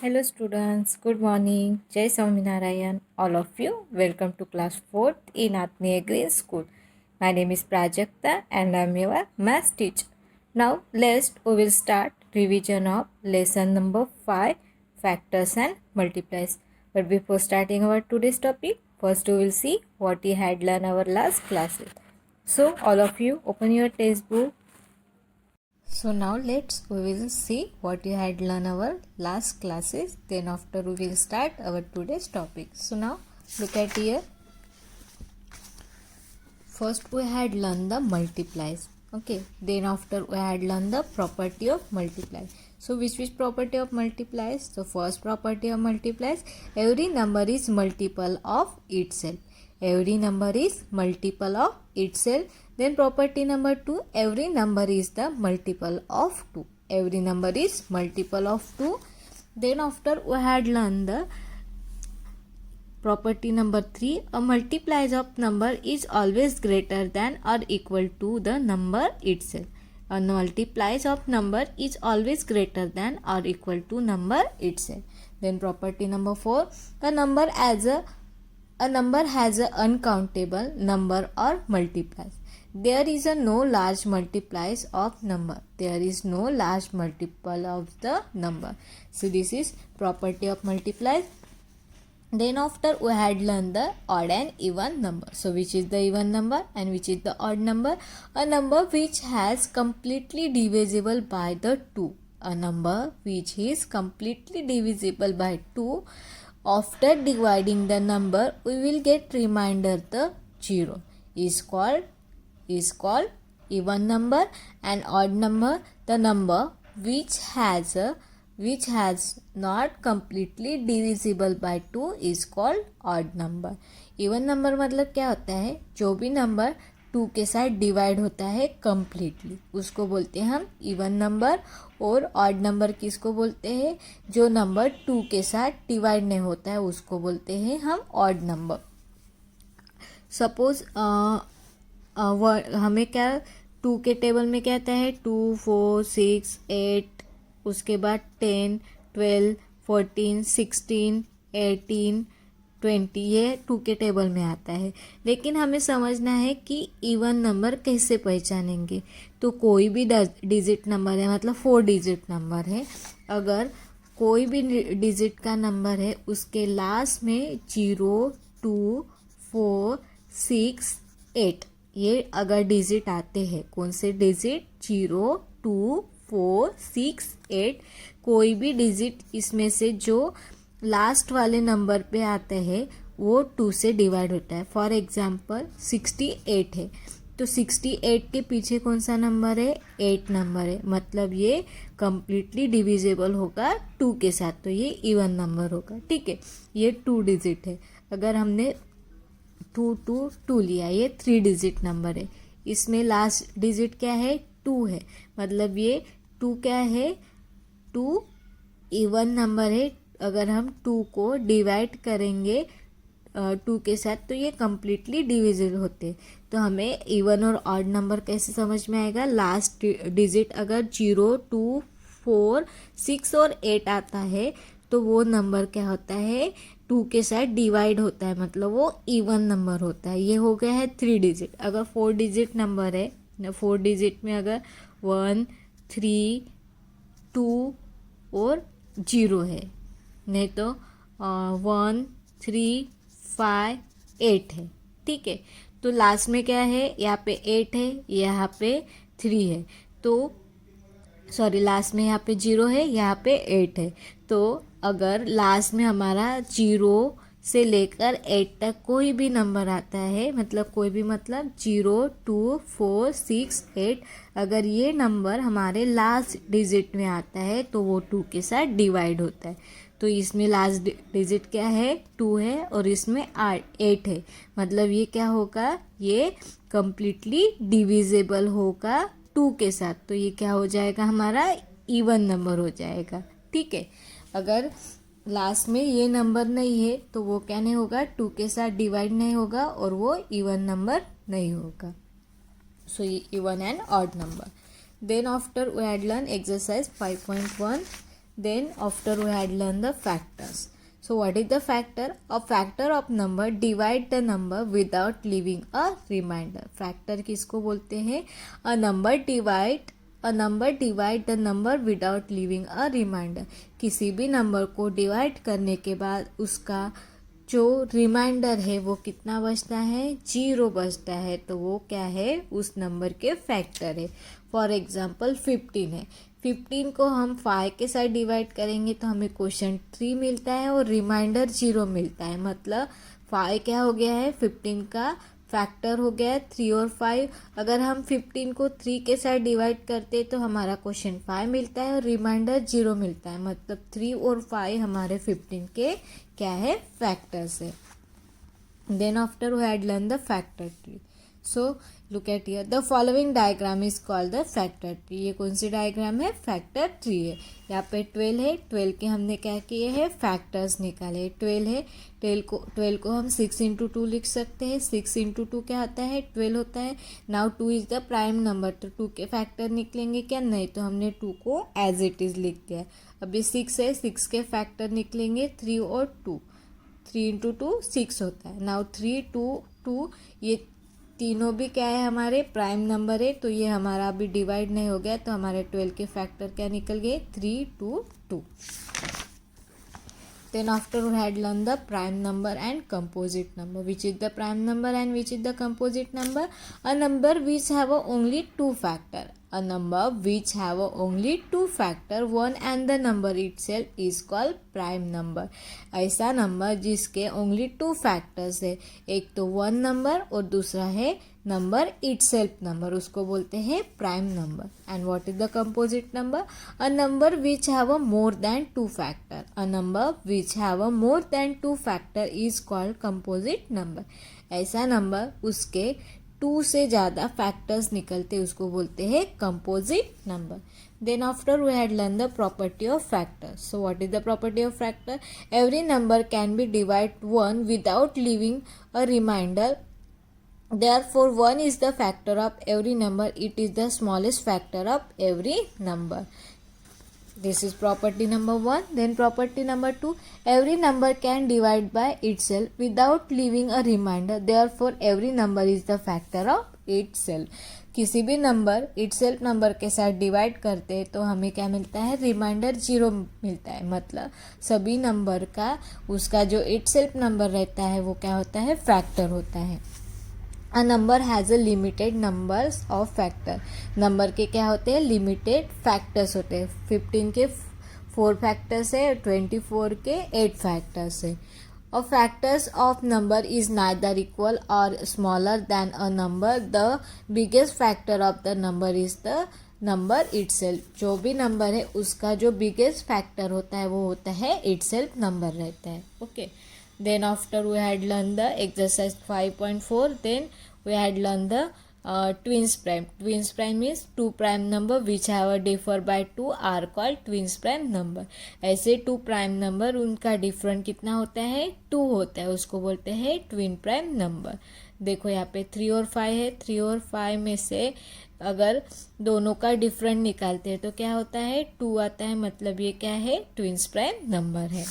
Hello students, good morning. Jai Swaminarayan, all of you. Welcome to class 4th in Atmiya Green School. My name is Prajakta and I am your math teacher. Now we will start revision of lesson number 5, factors and multiplies. But before starting our today's topic, first we will see what we had learned our last classes. So all of you open your textbook. So now we will see what we had learned our last classes. Then after we will start our today's topic. So now look at here. First we had learned the multiplies. Okay. Then after we had learned the property of multiply. So which property of multiplies? The first property of multiplies, every number is multiple of itself. Every number is multiple of itself. Then property number 2, every number is the multiple of 2. Every number is multiple of 2. Then after we had learned the property number 3, a multiplies of number is always greater than or equal to the number itself. A multiplies of number is always greater than or equal to number itself. Then property number 4, a number has an uncountable number or multiplies. There is no large multiplies of number. There is no large multiple of the number. So this is property of multiplies. Then after we had learned the odd and even number. So which is the even number and which is the odd number? A number which has completely divisible by the 2. A number which is completely divisible by 2. After dividing the number, we will get remainder the 0 is called even number. And odd number, the number which has not completely divisible by 2 is called odd number. even number मतलब क्या होता है? जो भी number 2 के साथ divide होता है completely, उसको बोलते हैं हम इवन नंबर. और ऑड नंबर किसको बोलते हैं? जो नंबर 2 के साथ डिवाइड नहीं होता है उसको बोलते हैं हम ऑड नंबर. सपोज हमें क्या 2 के टेबल में क्या आता है? 2, 4, 6, 8, उसके बाद 10, 12, 14, 16, 18, 20 ये 2 के टेबल में आता है. लेकिन हमें समझना है कि इवन नंबर कैसे पहचानेंगे. तो कोई भी डिजिट नंबर है, मतलब 4 डिजिट नंबर है, अगर कोई भी डिजिट का नंबर है उसके लास्ट में 0, 2, 4, 6, 8 ये अगर डिजिट आते हैं, कौन से डिजिट? 0, 2, 4, 6, 8 कोई भी डिजिट इसमें से जो लास्ट वाले नंबर पे आते हैं वो 2 से डिवाइड होता है. फॉर एग्जांपल 68 है, तो 68 के पीछे कौन सा नंबर है? 8 नंबर है, मतलब ये कम्प्लीटली डिविजिबल होगा 2 के साथ, तो ये इवन नंबर होगा. ठीक है, ये 2 डिजिट है. अगर हमने 2, 2, 2 लिया, ये 3 डिजिट नंबर है. इसमें लास्ट डिजिट क्या है? 2 है, मतलब ये 2 क्या है? 2 इवन नंबर है. अगर हम 2 को डिवाइड करेंगे 2 के साथ तो ये कम्प्लीटली डिविजिबल होते. तो हमें इवन और ऑड नंबर कैसे समझ में आएगा? लास्ट डिजिट अगर 0, 2, 4, 6 और 8 आता है तो वो नंबर क्या होता है? 2 के साथ डिवाइड होता है, मतलब वो इवन नंबर होता है. ये हो गया है 3 डिजिट. अगर 4 डिजिट नंबर है, 4 डिजिट में अगर 1, 3, 2 और 0 है, नहीं तो 1, 3, 5, 8 है. ठीक है, तो लास्ट में क्या है? यहाँ पे 8 है, यहाँ पे 3 है. तो सॉरी, लास्ट में यहाँ पे 0 है, यहाँ पे 8 है. तो अगर लास्ट में हमारा 0 से लेकर 8 तक कोई भी नंबर आता है, मतलब कोई भी मतलब 0, 2, 4, 6, 8, अगर ये नंबर हमारे लास्ट डिजिट में आता है तो वो 2 के साथ डिवाइड होता है. तो इसमें लास्ट डिजिट क्या है? 2 है और इसमें 8 है, मतलब ये क्या होगा? ये कम्प्लीटली डिविजिबल होगा 2 के साथ. तो ये क्या हो जाएगा? हमारा इवन नंबर हो जाएगा. ठीक है, अगर लास्ट में ये नंबर नहीं है तो वो क्या नहीं होगा? 2 के साथ डिवाइड नहीं होगा और वो इवन नंबर नहीं होगा. सो ये even and odd number. Then after we had learn exercise 5.1. Then after we had learned the factors. So what is the factor? A factor of number divide the number without leaving a remainder. Factor किसको बोलते हैं? A number divide the number without leaving a reminder. किसी भी number को divide करने के बाद उसका जो रिमाइंडर है वो कितना बचता है? 0 बचता है. तो वो क्या है? उस नंबर के फैक्टर है. फॉर एग्जाम्पल 15 है. 15 को हम 5 के साथ डिवाइड करेंगे तो हमें क्वेश्चन 3 मिलता है और रिमाइंडर 0 मिलता है. मतलब 5 क्या हो गया है? 15 का फैक्टर हो गया है 3 और 5. अगर हम 15 को 3 के साथ डिवाइड करते तो हमारा क्वेश्चन 5 मिलता है और रिमाइंडर 0 मिलता है. मतलब 3 और 5 हमारे 15 के क्या है? फैक्टर्स है. Then after we had learn the factor tree. So look at here, the following diagram is called the factor tree. ये कौन सी डायग्राम है? फैक्टर ट्री है. यहाँ पे 12 है. 12 के हमने क्या किए हैं? फैक्टर्स निकाले. 12 है. 12 को हम 6 इंटू 2 लिख सकते हैं. 6 इंटू 2 क्या होता है? 12 होता है. Now 2 is the prime number. तो 2 के फैक्टर निकलेंगे क्या? नहीं. तो हमने 2 को एज इट इज लिख दिया. अभी 6 है. 6 के फैक्टर निकलेंगे 3 और 2. 3 इंटू 2 6 होता है. नाउ 3 2 2 ये तीनों भी क्या है? हमारे प्राइम नंबर है. तो ये हमारा अभी डिवाइड नहीं हो गया. तो हमारे 12 के फैक्टर क्या निकल गए? 3 2 2. Then after we had learned the prime number and composite number. Which is the prime number and which is the composite number? A number which have only two factor. A number which have only two factor, one and the number itself is called prime number. ऐसा number जिसके only two factors है. एक तो one number और दूसरा है number itself number, उसको बोलते हैं prime number. And what is the composite number? A number which have a more than two factor. A number which have a more than two factor is called composite number. ऐसा number उसके 2 से ज़्यादा factors निकलते उसको बोलते हैं composite number. Then after we had learned the property of factor. So what is the property of factor? Every number can be divided 1 without leaving a remainder. Therefore 1 is the factor of every number. It is the smallest factor of every number. This is property number 1. Then property number 2, every number can divide by itself without leaving a remainder. Therefore every number is the factor of itself. किसी भी number itself number के साथ divide करते हैं तो हमें क्या मिलता है? रिमाइंडर 0 मिलता है. मतलब सभी नंबर का उसका जो इटसेल्फ नंबर रहता है वो क्या होता है? फैक्टर होता है. A number has a limited numbers of factor. Number के क्या होते हैं? लिमिटेड फैक्टर्स होते हैं. 15 के 4 फैक्टर्स है, 24 के 8 फैक्टर्स है. A factors of number is neither equal or smaller than a number. The biggest factor of the number is the number itself. जो भी नंबर है उसका जो बिगेस्ट फैक्टर होता है वो होता है इटसेल्फ नंबर रहता है. Okay. Then after we had learned the exercise 5.4. Then we had learned the twins prime. Twins prime means two prime number which have a differ by 2 are called twins prime number. ऐसे 2 prime number उनका different कितना होता है? 2 होता है. उसको बोलते हैं ट्विन प्राइम नंबर. देखो यहाँ पे 3 और 5 है. 3 और 5 में से अगर दोनों का डिफरेंट निकालते हैं तो क्या होता है? 2 आता है. मतलब ये क्या है? ट्विन्स प्राइम नंबर है.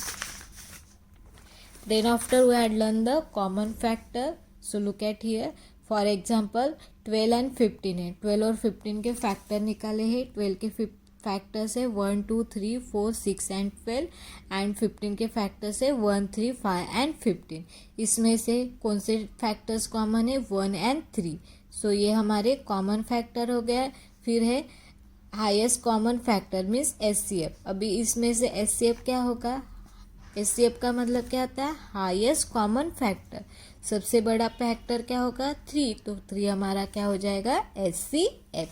Then after we had learned the common factor. So look at here. For example 12 and 15 है. 12 और 15 के फैक्टर निकाले हैं. 12 के फैक्टर्स है 1 2 3 4 6 एंड 12. एंड 15 के फैक्टर्स है 1 3 5 एंड 15. इसमें से कौन से फैक्टर्स कॉमन है? 1 एंड 3. सो ये हमारे कॉमन फैक्टर हो गया. फिर है highest common factor means SCF. अभी इसमें से SCF क्या होगा? SCF का मतलब क्या होता है? Highest common factor. सबसे बड़ा फैक्टर क्या होगा? 3. तो 3 हमारा क्या हो जाएगा? SCF.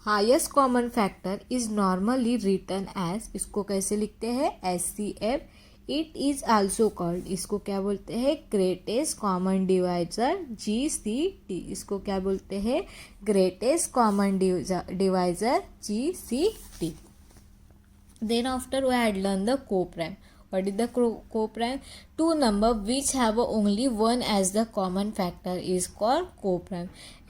Highest common factor is normally written as. इसको कैसे लिखते हैं? SCF. It is also called. इसको क्या बोलते हैं? Greatest common divisor GCD. इसको क्या बोलते हैं? Greatest common divisor GCD. Then after we had learned the co-prime. What is the co-prime? Two number which have only one as the common factor is called co-prime.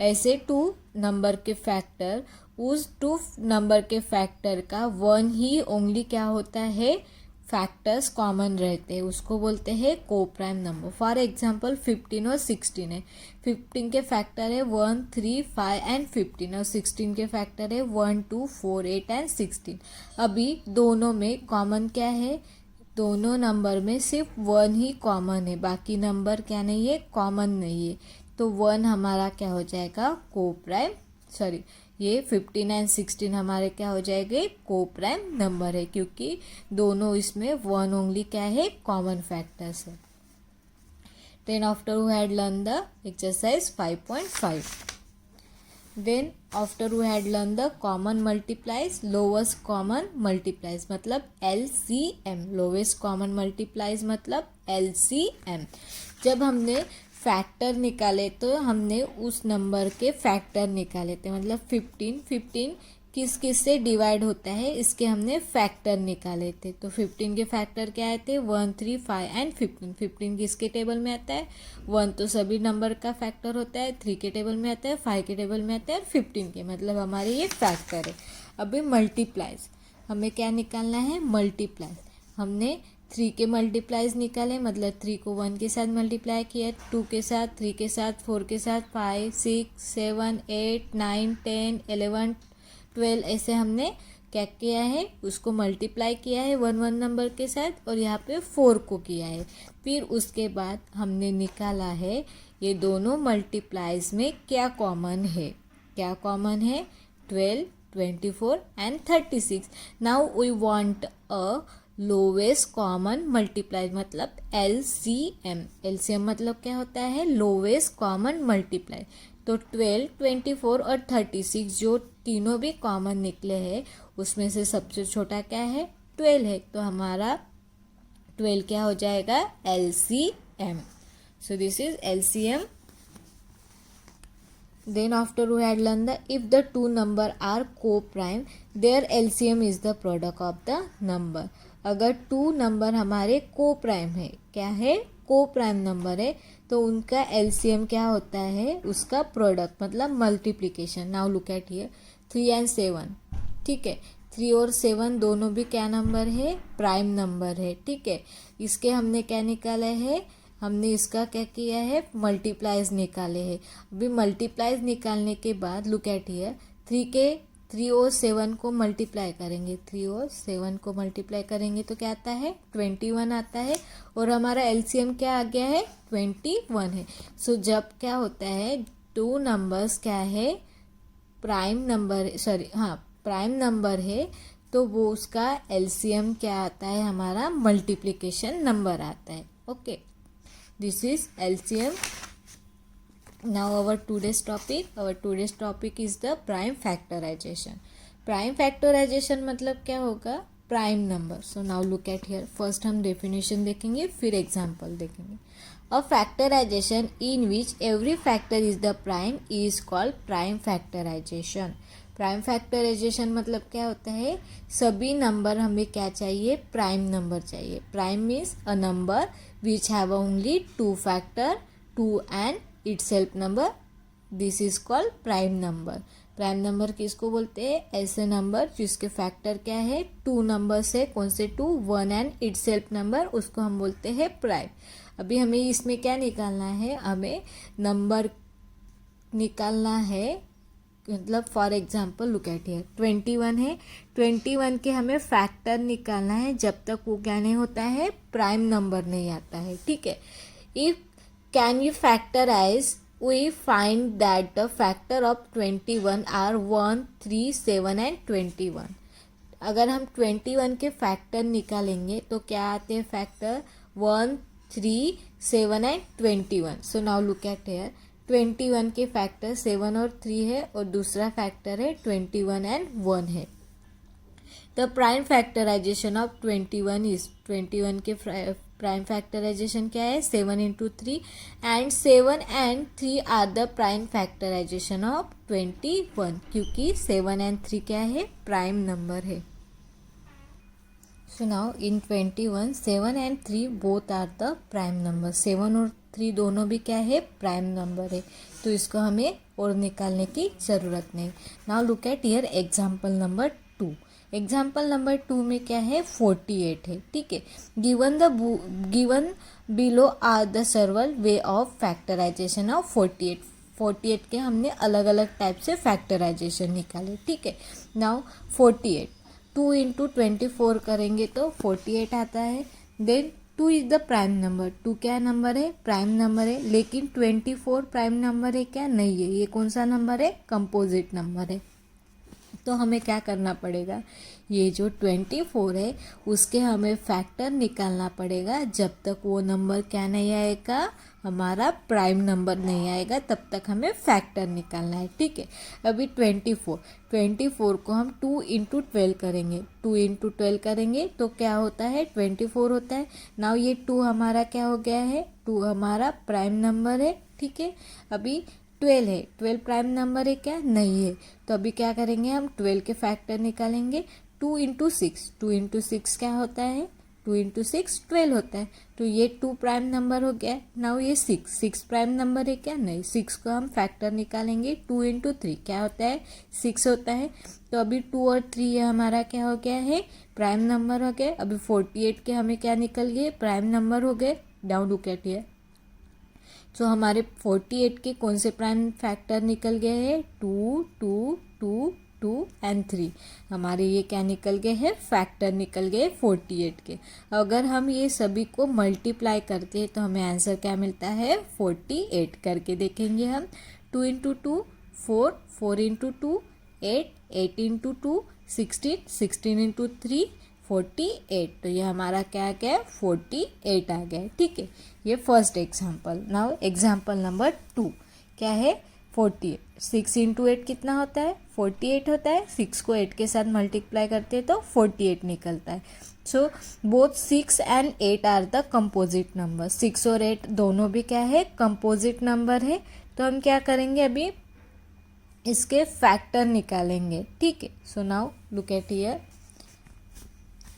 ऐसे 2 number के factor उस to number के factor का one ही only क्या होता है, factors common रहते हैं, उसको बोलते हैं को प्राइम नंबर। फॉर एग्जांपल 15 और 16 है, 15 के फैक्टर है 1, 3, 5 एंड 15 और 16 के फैक्टर है 1, 2, 4, 8 एंड 16। अभी दोनों में कॉमन क्या है, दोनों नंबर में सिर्फ वन ही कॉमन है, बाकी नंबर क्या नहीं है, कॉमन नहीं है। तो वन हमारा क्या हो जाएगा, को प्राइम, सॉरी ये 15 एंड 16 हमारे क्या हो जाएंगे, को प्राइम नंबर है, क्योंकि दोनों इसमें वन ओनली क्या है, कॉमन फैक्टर्स है। Then after we had learn the exercise 5.5, then after we had learn the common multiplies, lowest common multiplies मतलब LCM, लोवेस्ट कॉमन मल्टीप्लाइज मतलब LCM। जब हमने फैक्टर निकाले तो हमने उस नंबर के फैक्टर निकाले थे, मतलब 15 किस किस से डिवाइड होता है इसके हमने फैक्टर निकाले थे। तो 15 के फैक्टर क्या आए थे, 1, 3, 5 एंड 15। 15 किसके टेबल में आता है, 1 तो सभी नंबर का फैक्टर होता है, 3 के टेबल में आता है, 5 के टेबल में आता है और 15 के, मतलब हमारे ये फैक्टर है। अभी मल्टीप्लाइज, हमें क्या निकालना है, मल्टीप्लाइज। हमने 3 के मल्टीप्लाइज निकाले, मतलब 3 को 1 के साथ मल्टीप्लाई किया, 2 के साथ, 3 के साथ, 4 के साथ, 5, 6, 7, 8, 9, 10, 11, 12 ऐसे हमने क्या किया है, उसको मल्टीप्लाई किया है 1 नंबर के साथ, और यहाँ पे 4 को किया है। फिर उसके बाद हमने निकाला है ये दोनों मल्टीप्लाइज में क्या कॉमन है, क्या कॉमन है, 12, 24 and 36। Now we want a lowest common multiply मतलब LCM। LCM मतलब क्या होता है, लोवेस्ट कॉमन मल्टीप्लाई। तो 12, 24 और 36 जो तीनों भी कॉमन निकले हैं, उसमें से सबसे छोटा क्या है, 12 है, तो हमारा 12 क्या हो जाएगा, LCM। So this is LCM। Then after we had learned that if the two number are co-prime, their LCM is the product of the number। अगर टू नंबर हमारे को प्राइम है, क्या है, को प्राइम नंबर है, तो उनका LCM क्या होता है, उसका प्रोडक्ट मतलब multiplication. Now look at here 3 and 7, ठीक है, 3 और 7 दोनों भी क्या नंबर है, प्राइम नंबर है, ठीक है। इसके हमने क्या निकाला है, हमने इसका क्या किया है, मल्टीप्लाइज निकाले हैं। अभी मल्टीप्लाइज निकालने के बाद लुक एट हियर 3 और 7 को मल्टीप्लाई करेंगे, 3 और 7 को मल्टीप्लाई करेंगे तो क्या आता है, 21 आता है, और हमारा LCM क्या आ गया है, 21 है। सो जब क्या होता है, टू नंबर्स क्या है, प्राइम नंबर, सॉरी हाँ प्राइम नंबर है, तो वो उसका LCM क्या आता है, हमारा मल्टीप्लिकेशन नंबर आता है। Okay, this is LCM। Now our today's topic is the prime factorization। Prime factorization मतलब क्या होगा, prime number. So now look at here, first हम डेफिनेशन देखेंगे फिर एग्जांपल देखेंगे। A factorization in which every factor is the prime is called prime factorization. Prime factorization मतलब क्या होता है, सभी नंबर हमें क्या चाहिए, प्राइम नंबर चाहिए। Prime means a number which have only 2 factor, 2 and itself number, this is called prime number. Prime number किसको बोलते हैं, ऐसे नंबर जिसके फैक्टर क्या है, 2 नंबर से, कौन से 2, 1 एंड इटसेल्फ नंबर, उसको हम बोलते हैं प्राइम। अभी हमें इसमें क्या निकालना है, हमें नंबर निकालना है, मतलब for example look at here 21 है, 21 के हमें फैक्टर निकालना है जब तक वो क्या नहीं होता है, प्राइम नंबर नहीं आता है, ठीक है। If can you factorize, we find that the factor of 21 are 1, 3, 7 and 21। अगर हम 21 के फैक्टर निकालेंगे तो क्या आते हैं factor, 1, 3, 7 and 21। So now look at here 21 के फैक्टर 7 और 3 है, और दूसरा फैक्टर है 21 एंड 1 है। The prime factorisation of 21 is, 21 के प्राइम फैक्टराइजेशन क्या है, 7 into 3 and 7 and 3 are the prime factorisation of 21, क्योंकि 7 and 3 क्या है, प्राइम नंबर है। So now in 21, 7 and 3 both are the prime number. 7 और 3 दोनों भी क्या है, प्राइम नंबर है, तो इसको हमें और निकालने की ज़रूरत नहीं. Now look at here example number 2. Example number 2 में क्या है, 48 है. ठीक है. Given below are the several ways of factorisation of 48. 48 के हमने अलग अलग टाइप से फैक्टराइजेशन निकाले. ठीक है. नाउ 48 2 इंटू 24 करेंगे तो 48 आता है. Then 2 is the prime number. 2 क्या नंबर है, प्राइम नंबर है. लेकिन 24 प्राइम नंबर है क्या, नहीं है. ये कौन सा नंबर है, कंपोजिट नंबर है. तो हमें क्या करना पड़ेगा, ये जो 24 है उसके हमें फैक्टर निकालना पड़ेगा. जब तक वो नंबर क्या नहीं आएगा, हमारा प्राइम नंबर नहीं आएगा, तब तक हमें फैक्टर निकालना है. ठीक है. अभी 24 को हम 2 इंटू 12 करेंगे. 2 इंटू 12 करेंगे तो क्या होता है, 24 होता है. नाउ ये 2 हमारा क्या हो गया है, 2 हमारा प्राइम नंबर है. ठीक है. अभी 12 है, 12 प्राइम नंबर है क्या, नहीं है. तो अभी क्या करेंगे, हम 12 के फैक्टर निकालेंगे. 2 इंटू 6, 2 इंटू 6 क्या होता है, 2 इंटू 6 12 होता है. तो ये 2 प्राइम नंबर हो गया. नाउ ये 6 प्राइम नंबर है क्या, नहीं. 6 को हम फैक्टर निकालेंगे. 2 इंटू 3 क्या होता है, 6 होता है. तो अभी 2 और 3 ये हमारा क्या हो गया है, प्राइम नंबर हो गए. अभी 48 के हमें क्या निकल गए, प्राइम नंबर हो गए. Down look at here. तो हमारे 48 के कौन से प्राइम फैक्टर निकल गए हैं, 2 2 2 2 एंड 3. हमारे ये क्या निकल गए हैं, फैक्टर निकल गए 48 के. अगर हम ये सभी को मल्टीप्लाई करते हैं तो हमें आंसर क्या मिलता है, 48. करके देखेंगे हम. 2 इंटू 2 4, 4 इंटू 2 8, 8 इंटू 2 16, 16 इंटू 3 48. तो ये हमारा क्या आ गया, 48 आ गया. ठीक है. ये first example. Now example number 2 क्या है, 48. 6 इंटू 8 कितना होता है, 48 होता है. 6 को 8 के साथ मल्टीप्लाई करते हैं तो 48 निकलता है. So both 6 and 8 are the composite number. 6 और 8 दोनों भी क्या है, कंपोजिट नंबर है. तो हम क्या करेंगे, अभी इसके फैक्टर निकालेंगे. ठीक है. सो नाउ लुक एट हियर.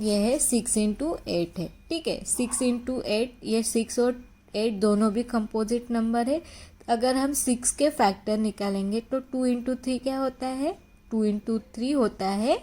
ये है 6 इंटू 8 है. ठीक है. 6 इंटू 8, ये 6 और 8 दोनों भी कंपोजिट नंबर है. अगर हम 6 के फैक्टर निकालेंगे तो 2 इंटू 3 क्या होता है, 2 इंटू 3 होता है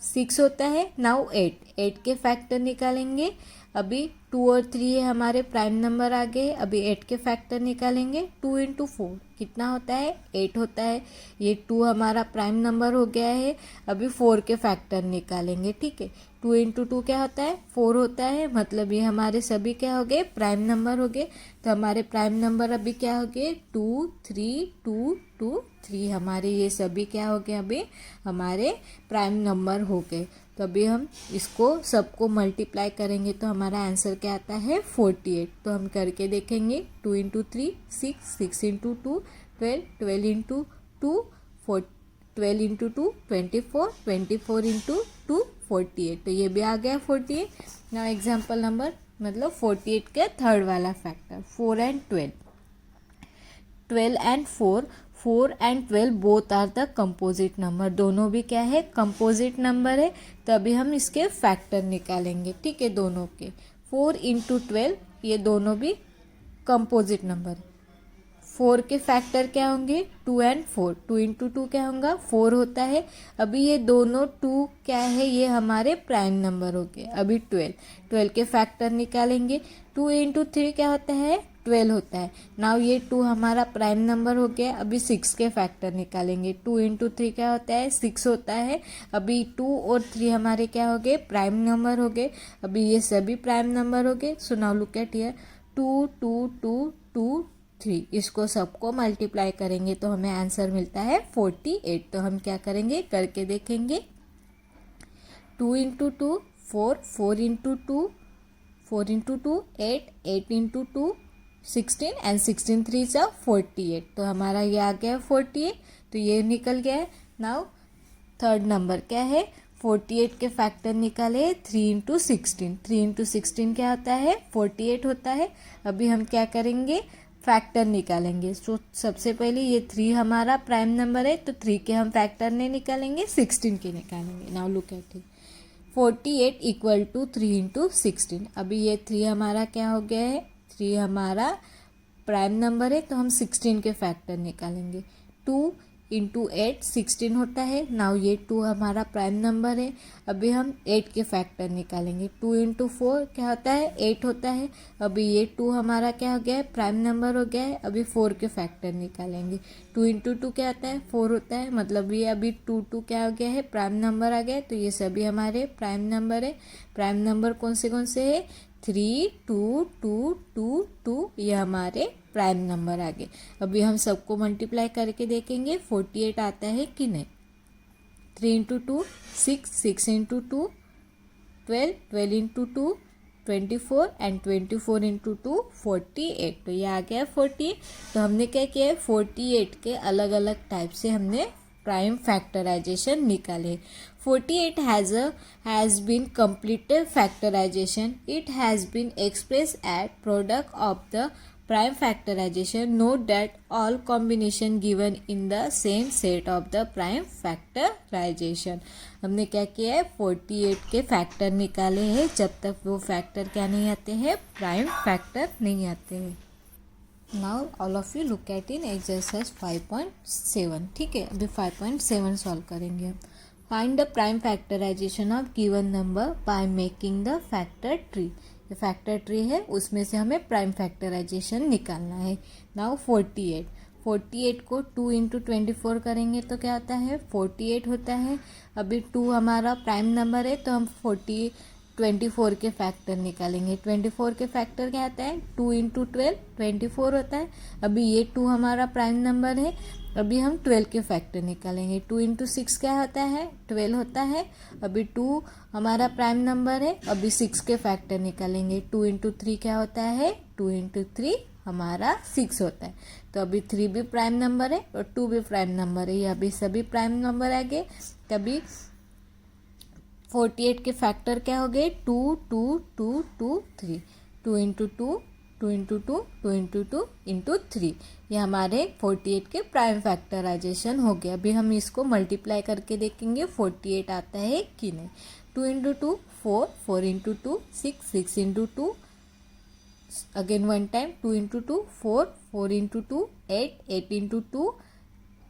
6 होता है. नाउ 8 के फैक्टर निकालेंगे. अभी 2 और 3 हमारे प्राइम नंबर आ गए. अभी 8 के फैक्टर निकालेंगे. 2 इंटू 4 कितना होता है, 8 होता है. ये 2 हमारा प्राइम नंबर हो गया है. अभी 4 के फैक्टर निकालेंगे. ठीक है. 2 इंटू 2 क्या होता है, 4 होता है. मतलब ये हमारे सभी क्या हो गए, प्राइम नंबर हो गए. तो हमारे प्राइम नंबर अभी क्या हो गए, 2 3 2 2 3. हमारे ये सभी क्या हो गए, अभी हमारे प्राइम नंबर हो गए. तो अभी हम इसको सबको मल्टीप्लाई करेंगे तो हमारा आंसर क्या आता है, 48. तो हम करके देखेंगे. 2 into 3 6, 6 into 2 12, 12 into 2 4, 12 into 2 24, 24 into 2 48. तो ये भी आ गया 48. नाउ एग्जाम्पल नंबर मतलब 48 के थर्ड वाला factor 4 and 12. 12 and 4 and 12 both are the composite number. दोनों भी क्या है, कंपोजिट नंबर है. तभी हम इसके फैक्टर निकालेंगे. ठीक है. दोनों के 4 इंटू 12, ये दोनों भी कंपोजिट नंबर है. 4 के फैक्टर क्या होंगे, 2 एंड 4. 2 इंटू 2 क्या होगा, 4 होता है. अभी ये दोनों 2 क्या है, ये हमारे प्राइम नंबर हो गए. अभी 12 के फैक्टर निकालेंगे. 2 इंटू 3 क्या होता है, 12 होता है. नाउ ये 2 हमारा प्राइम नंबर हो गया. अभी 6 के फैक्टर निकालेंगे. 2 इंटू 3 क्या होता है, 6 होता है. अभी 2 और 3 हमारे क्या हो गए, प्राइम नंबर हो गए. अभी ये सभी प्राइम नंबर हो गए. सो नाउ लुक एट हियर. 2 2 2 2 3. इसको सबको मल्टीप्लाई करेंगे तो हमें आंसर मिलता है 48. तो हम क्या करेंगे, करके देखेंगे. 2 into 2 4, 4 into 2 4 into 2 8, 8 into 2 16 and 16 3 सा 48. तो हमारा ये आ गया 48. तो ये निकल गया है. नाउ थर्ड नंबर क्या है, 48 के फैक्टर निकाले. 3 इंटू 16, 3 इंटू 16 क्या होता है, 48 होता है. अभी हम क्या करेंगे, फैक्टर निकालेंगे. तो सबसे पहले ये 3 हमारा प्राइम नंबर है तो 3 के हम फैक्टर नहीं निकालेंगे, 16 के निकालेंगे. Now look at it. 48 equal to 3 into 16। अभी ये 3 हमारा क्या हो गया है, 3 हमारा प्राइम नंबर है, तो हम 16 के फैक्टर निकालेंगे। 2 इंटू 8 16 होता है। नाउ ये 2 हमारा प्राइम नंबर है, अभी हम 8 के फैक्टर निकालेंगे। 2 इंटू 4 क्या होता है, 8 होता है। अभी ये 2 हमारा क्या हो गया है, प्राइम नंबर हो गया है, अभी 4 के फैक्टर निकालेंगे। 2 इंटू 2 क्या होता है, 4 होता है, मतलब ये अभी 2 क्या हो गया है, प्राइम नंबर आ गया है। तो ये सभी हमारे प्राइम नंबर है। प्राइम नंबर कौन से है, 3 2 2 2 2, ये हमारे प्राइम नंबर आ गए। अभी हम सबको मल्टीप्लाई करके देखेंगे 48 आता है कि नहीं। 3 into 2 6, 6 into 2 12, 12 into 2 24 and 24 into 2 48। तो ये आ गया 48। तो हमने क्या किया है, 48 के अलग अलग टाइप से हमने प्राइम फैक्टराइजेशन निकाले। 48 has been completed factorization. It has been expressed as product of the prime factorization. Note that all combination given in the same set of the prime factorization. हमने क्या किया है, 48 के फैक्टर निकाले हैं जब तक वो फैक्टर क्या नहीं आते हैं, प्राइम फैक्टर नहीं आते हैं। Now all of you look at in exercise 5.7। ठीक है, अभी 5.7 सॉल्व करेंगे हम। Find the prime factorisation of given number by making the factor tree. ये फैक्टर ट्री है, उसमें से हमें प्राइम फैक्टराइजेशन निकालना है। नाउ 48 को 2 इंटू 24 करेंगे तो क्या होता है, 48 होता है। अभी 2 हमारा प्राइम नंबर है, तो हम 24 के फैक्टर निकालेंगे। 24 के फैक्टर क्या आता है, 2 इंटू 12 24 होता है। अभी ये 2 हमारा प्राइम नंबर है, अभी हम 12 के फैक्टर निकालेंगे। 2 इंटू 6 क्या होता है, 12 होता है। अभी 2 हमारा प्राइम नंबर है, अभी 6 के फैक्टर निकालेंगे। 2 इंटू 3 क्या होता है, 2 इंटू 3 हमारा 6 होता है। तो अभी 3 भी प्राइम नंबर है और 2 भी प्राइम नंबर है, ये अभी सभी प्राइम नंबर आ गए। तभी 48 के फैक्टर क्या हो गए, 2 2 2 2 3। 2 इंटू 2 2 इंटू 2 2 इंटू 2 इंटू 3, ये हमारे 48 के प्राइम फैक्टराइजेशन हो गया। अभी हम इसको मल्टीप्लाई करके देखेंगे 48 आता है कि नहीं। 2 into 2 4, 4 into 2 6, 6 into 2 again one time 2 into 2 4, 4 into 2 8, 8 into 2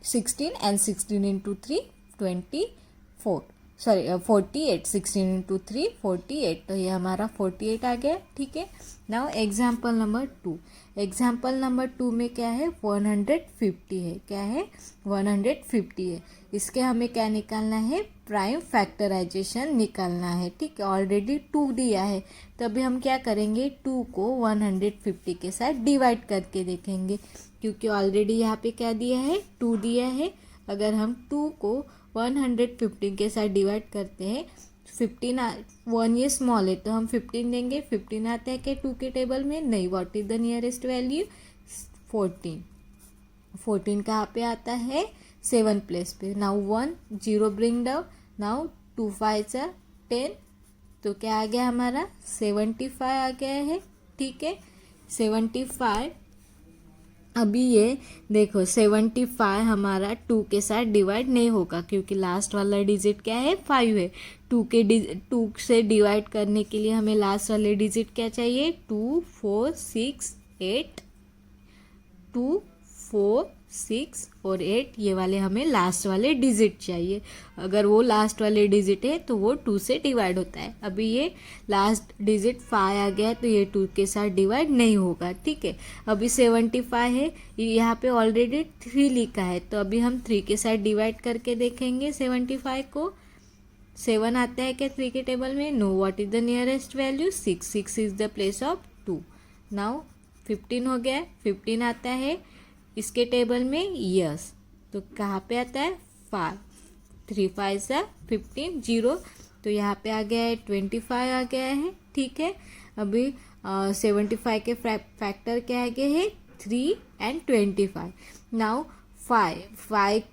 16 and 16 into 3 24, sorry 48, 16 into 3 48। तो ये हमारा 48 आ गया। ठीक है, now example number 2। Example number 2 में क्या है, 150 है। क्या है, 150 है। इसके हमें क्या निकालना है, प्राइम फैक्टराइजेशन निकालना है। ठीक है, ऑलरेडी 2 दिया है, तो अभी हम क्या करेंगे, 2 को 150 के साथ डिवाइड करके देखेंगे, क्योंकि ऑलरेडी यहाँ पे क्या दिया है, 2 दिया है। अगर हम 2 को 150 के साथ डिवाइड करते हैं, 15 1 ये स्मॉल है तो हम 15 देंगे। 15 आता है क्या 2 के टेबल में, नहीं। What is the nearest value, 14। 14 कहाँ पे आता है, 7 प्लेस पे। Now 1 0 bring down. नाउ 2 5 10, तो क्या आ गया हमारा, 75 आ गया है। ठीक है, 75। अभी ये देखो 75 हमारा 2 के साथ डिवाइड नहीं होगा, क्योंकि लास्ट वाला डिजिट क्या है, 5 है। 2 से डिवाइड करने के लिए हमें लास्ट वाले डिजिट क्या चाहिए, 2 4 6 8, 2 4 6 और 8, ये वाले हमें लास्ट वाले डिजिट चाहिए। अगर वो लास्ट वाले डिजिट है तो वो 2 से डिवाइड होता है। अभी ये लास्ट डिजिट 5 आ गया है, तो ये 2 के साथ डिवाइड नहीं होगा। ठीक है, अभी 75 है, यहाँ पे ऑलरेडी 3 लिखा है, तो अभी हम 3 के साथ डिवाइड करके देखेंगे 75 को। 7 आता है क्या 3 के टेबल में, no. What is the nearest value, 6। 6 is the place of 2। Now 15 हो गया। 15 आता है इसके टेबल में, यस। तो कहाँ पे आता है, 5। 3 5 15 0, तो यहाँ पे आ गया है 25 आ गया है। ठीक है, अभी 75 के फैक्टर क्या आगे है, 3 एंड 25। नाउ 25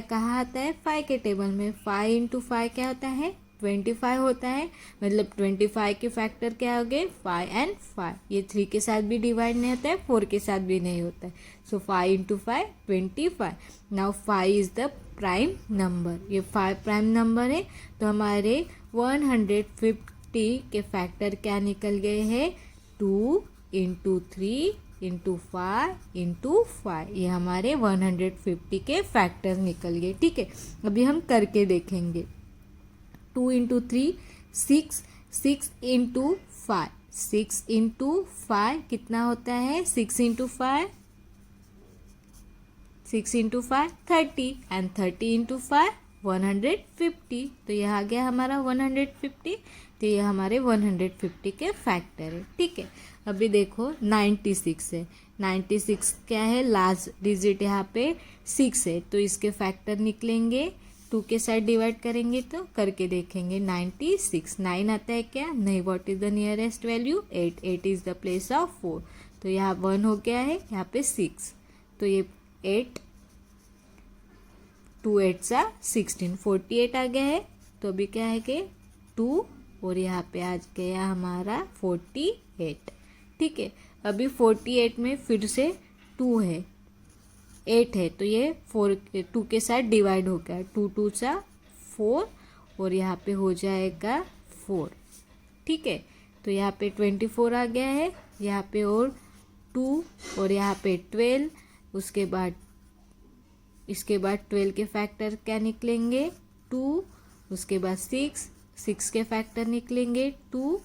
कहाँ आता है, 5 के टेबल में। 5 इंटू 5 क्या होता है, 25 होता है, मतलब 25 के फैक्टर क्या हो गए 5 एंड 5। ये 3 के साथ भी डिवाइड नहीं होता है, 4 के साथ भी नहीं होता है। सो 5 into 5 25। Now 5 is the prime number, ये 5 प्राइम नंबर है। तो हमारे 150 के फैक्टर क्या निकल गए हैं 2 इंटू 3 इंटू 5 इंटू 5, ये हमारे 150 के फैक्टर निकल गए। ठीक है, अभी हम करके देखेंगे। 2 इंटू 3 6, 6 इंटू 5, 6 इंटू 5 कितना होता है 6 इंटू 5, 6 इंटू 5 30 एंड 30 इंटू 5 150। तो यह आ गया हमारा 150। तो ये हमारे 150 के फैक्टर है। ठीक है, अभी देखो 96 है, 96 क्या है लास्ट डिजिट यहाँ पे 6 है, तो इसके फैक्टर निकलेंगे 2 के साथ डिवाइड करेंगे तो करके देखेंगे। 96 9 आता है क्या नहीं, what is the nearest value 8, 8 is the place of 4। तो यहाँ 1 हो गया है, यहाँ पे 6, तो ये 8 2 8 सा 16 48 आ गया है। तो अभी क्या है कि 2 और यहाँ पे आ गया हमारा 48। ठीक है, अभी 48 में फिर से 2 है 8 है, तो ये 2 के साथ डिवाइड हो गया, 2 2 सा 4 और यहाँ पे हो जाएगा 4। ठीक है, तो यहाँ पे 24 आ गया है, यहाँ पे और 2 और यहाँ पे 12, उसके बाद इसके बाद 12 के फैक्टर क्या निकलेंगे 2, उसके बाद 6 के फैक्टर निकलेंगे 2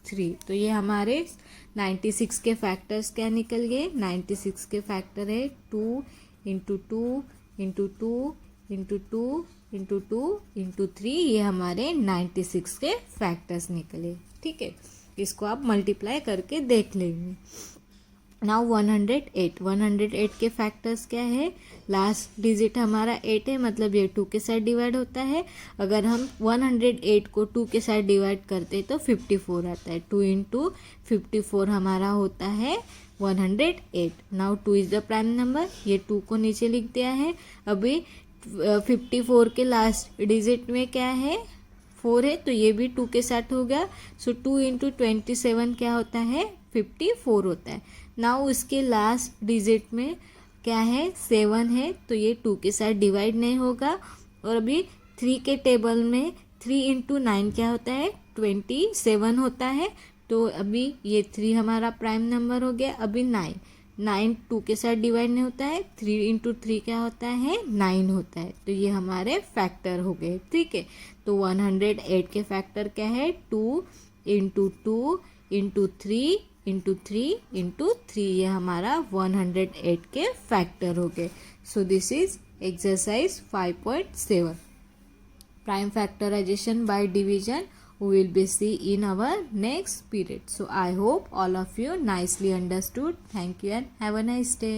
3। तो ये हमारे 96 के फैक्टर्स क्या निकल गए 96 के फैक्टर है 2 into 2 into 2 into 2 into 2 into 3, ये हमारे 96 के फैक्टर्स निकले। ठीक है, इसको आप मल्टीप्लाई करके देख लेंगे। नाउ 108 के फैक्टर्स क्या है, लास्ट डिजिट हमारा 8 है, मतलब ये 2 के साथ डिवाइड होता है। अगर हम 108 को 2 के साथ डिवाइड करते तो 54 आता है, 2 इंटू 54 हमारा होता है 108। Now 2 is the prime number, ये 2 को नीचे लिख दिया है। अभी 54 के लास्ट डिजिट में क्या है 4 है, तो ये भी 2 के साथ हो गया। सो 2 इंटू 27 क्या होता है 54 होता है। नाउ उसके लास्ट डिजिट में क्या है 7 है, तो ये 2 के साथ डिवाइड नहीं होगा। और अभी 3 के टेबल में 3 इंटू 9 क्या होता है 27 होता है। तो अभी ये 3 हमारा प्राइम नंबर हो गया। अभी 9 2 के साथ डिवाइड नहीं होता है, 3 इंटू 3 क्या होता है 9 होता है। तो ये हमारे फैक्टर हो गए। ठीक है, तो 108 के फैक्टर क्या है 2 इंटू 2 इंटू 3 इंटू 3 इंटू 3, ये हमारा 108 के फैक्टर हो गए। So this is exercise 5.7 prime factorization by division. We will be see in our next period. So I hope all of you nicely understood. Thank you and have a nice day.